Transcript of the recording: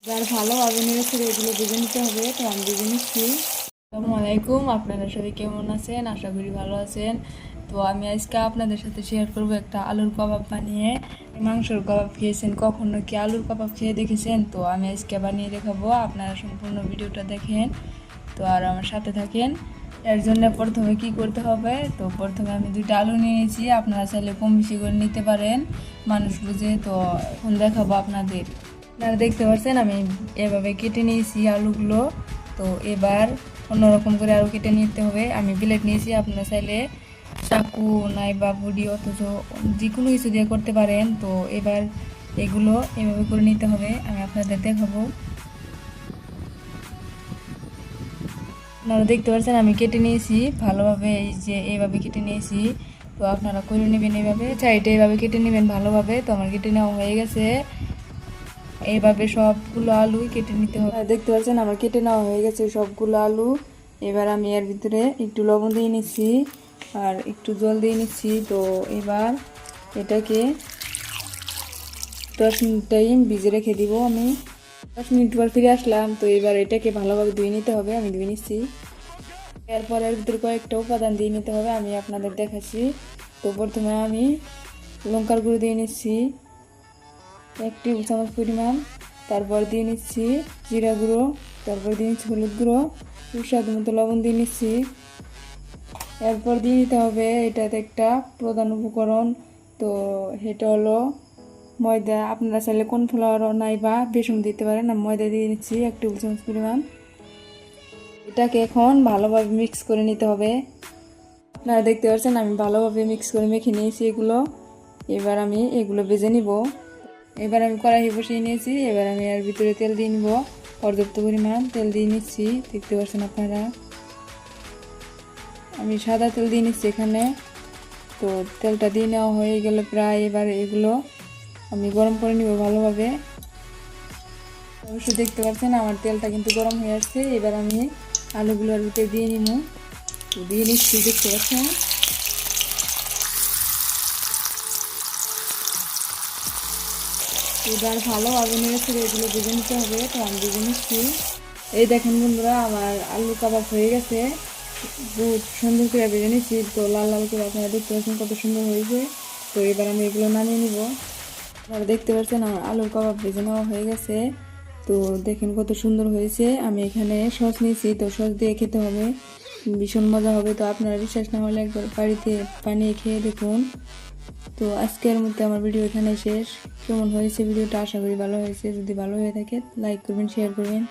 যার ভালোভাবে নেড়েছে এগুলো ভেজে নিতে হবে, তো আমি ভেজে নিচ্ছি। আসসালামু আলাইকুম, আপনারা সবাই কেমন আছেন? আশা করি ভালো আছেন। তো আমি আজকে আপনাদের সাথে শেয়ার করব একটা আলুর কাবাব বানিয়ে। মাংসের কাবাব খেয়েছেন কখনো, কি আলুর কাবাব খেয়ে দেখেছেন? তো আমি আজকে বানিয়ে দেখাবো, আপনারা সম্পূর্ণ ভিডিওটা দেখেন। তো আর আমার সাথে থাকেন। এর জন্য প্রথমে কি করতে হবে, তো প্রথমে আমি 2টা আলু নিয়েছি, আপনারা চাইলে কম বেশি করে নিতে পারেন মানুষ বুঝে। তো এখন দেখাবো আপনাদের। আপনারা দেখতে পাচ্ছেন আমি এভাবে কেটে নিয়েছি আলুগুলো। তো এবার অন্যরকম করে আলু কেটে নিতে হবে। আমি ব্লেড নিয়েছি, আপনারা চাইলে চাকু নাই বা বডি অথচ যে কোনো কিছু দিয়ে করতে পারেন। তো এবার এগুলো এভাবে করে নিতে হবে, আমি আপনাদের দেখাবো। আপনারা দেখতে পাচ্ছেন আমি কেটে নিয়েছি ভালোভাবে, এই যে এইভাবে কেটে নিয়েছি। তো আপনারা করে নেবেন এইভাবে, চাইটা এইভাবে কেটে নেবেন ভালোভাবে। তো আমার কেটে নেওয়া হয়ে গেছে। এইভাবে সবগুলো আলু কেটে নিতে হবে। দেখতে পাচ্ছেন আমার কেটে নেওয়া হয়ে গেছে সবগুলো আলু। এবার আমি এর ভিতরে একটু লবণ দিয়ে নিচ্ছি আর একটু জল দিয়ে নিচ্ছি। তো এবার এটাকে 10 মিনিট টাইম ভিজে রেখে দিব আমি। 10 মিনিট পর ফিরে আসলাম। তো এবার এটাকে ভালোভাবে ধুয়ে নিতে হবে, আমি ধুয়ে নিচ্ছি। এরপর এর ভিতরে কয়েকটা উপাদান দিয়ে নিতে হবে, আমি আপনাদের দেখাচ্ছি। তো প্রথমে আমি লঙ্কার গুঁড়ো দিয়ে নিচ্ছি 1 টেবিল চামচ পরিমাণ। তারপর দিয়ে নিচ্ছি জিরা গুঁড়ো, তারপর দিয়ে নিচ্ছি হলুদ গুঁড়ো, সুস্বাদ মতো লবণ দিয়ে নিচ্ছি। এরপর দিয়ে নিতে হবে এটাতে একটা প্রধান উপকরণ, তো এটা হলো ময়দা। আপনারা চাইলে কর্নফ্লাওয়ার নাই বা বেসন দিতে পারেন। আমি ময়দা দিয়ে নিচ্ছি 1 টেবিল চামচ পরিমাণ। এটাকে এখন ভালোভাবে মিক্স করে নিতে হবে। আপনারা দেখতে পাচ্ছেন আমি ভালোভাবে মিক্স করে মেখে নিয়েছি এগুলো। এবার আমি এগুলো ভেজে নিব। এবার আমি কড়াই বসিয়ে নিয়েছি। এবার আমি এর ভিতরে তেল দিয়ে নিব, পর্যাপ্ত পরিমাণ তেল দিয়ে নিচ্ছি। দেখতে পাচ্ছেন আপনারা আমি সাদা তেল দিয়ে নিচ্ছি এখানে। তো তেলটা দিয়ে নেওয়া হয়ে গেলে প্রায়, এবার এগুলো আমি গরম করে নিব ভালোভাবে। অবশ্যই দেখতে পাচ্ছেন আমার তেলটা কিন্তু গরম হয়ে আসছে। এবার আমি আলুগুলোর ভিতরে দিয়ে নিব, দিয়ে নিচ্ছি। দেখতে পাচ্ছেন এবার ভালোভাবে নেড়ে এগুলো ভেজে নিতে হবে। তো আমি ভেজে নিচ্ছি। এই দেখেন বন্ধুরা, আমার আলু কাবাব হয়ে গেছে, বহুত সুন্দর করে ভেজে নিচ্ছি। তো লাল লাল করে আপনারা দেখতে পাচ্ছেন কত সুন্দর হয়েছে। তো এবার আমি এগুলো নামিয়ে নিব। আপনারা দেখতে পাচ্ছেন আমার আলুর কাবাব ভেজে নেওয়া হয়ে গেছে। তো দেখেন কত সুন্দর হয়েছে। আমি এখানে সস নিয়েছি, তো সস দিয়ে খেতে হবে, ভীষণ মজা হবে। তো আপনারা বিশ্বাস না হলে একবার বাড়িতে বানিয়ে খেয়ে দেখুন। তো আজকের মধ্যে আমার ভিডিও এখানে শেষ। কেমন হয়েছে ভিডিওটা? আশা করি ভালো হয়েছে। যদি ভালো হয়ে থাকে লাইক করবেন, শেয়ার করবেন।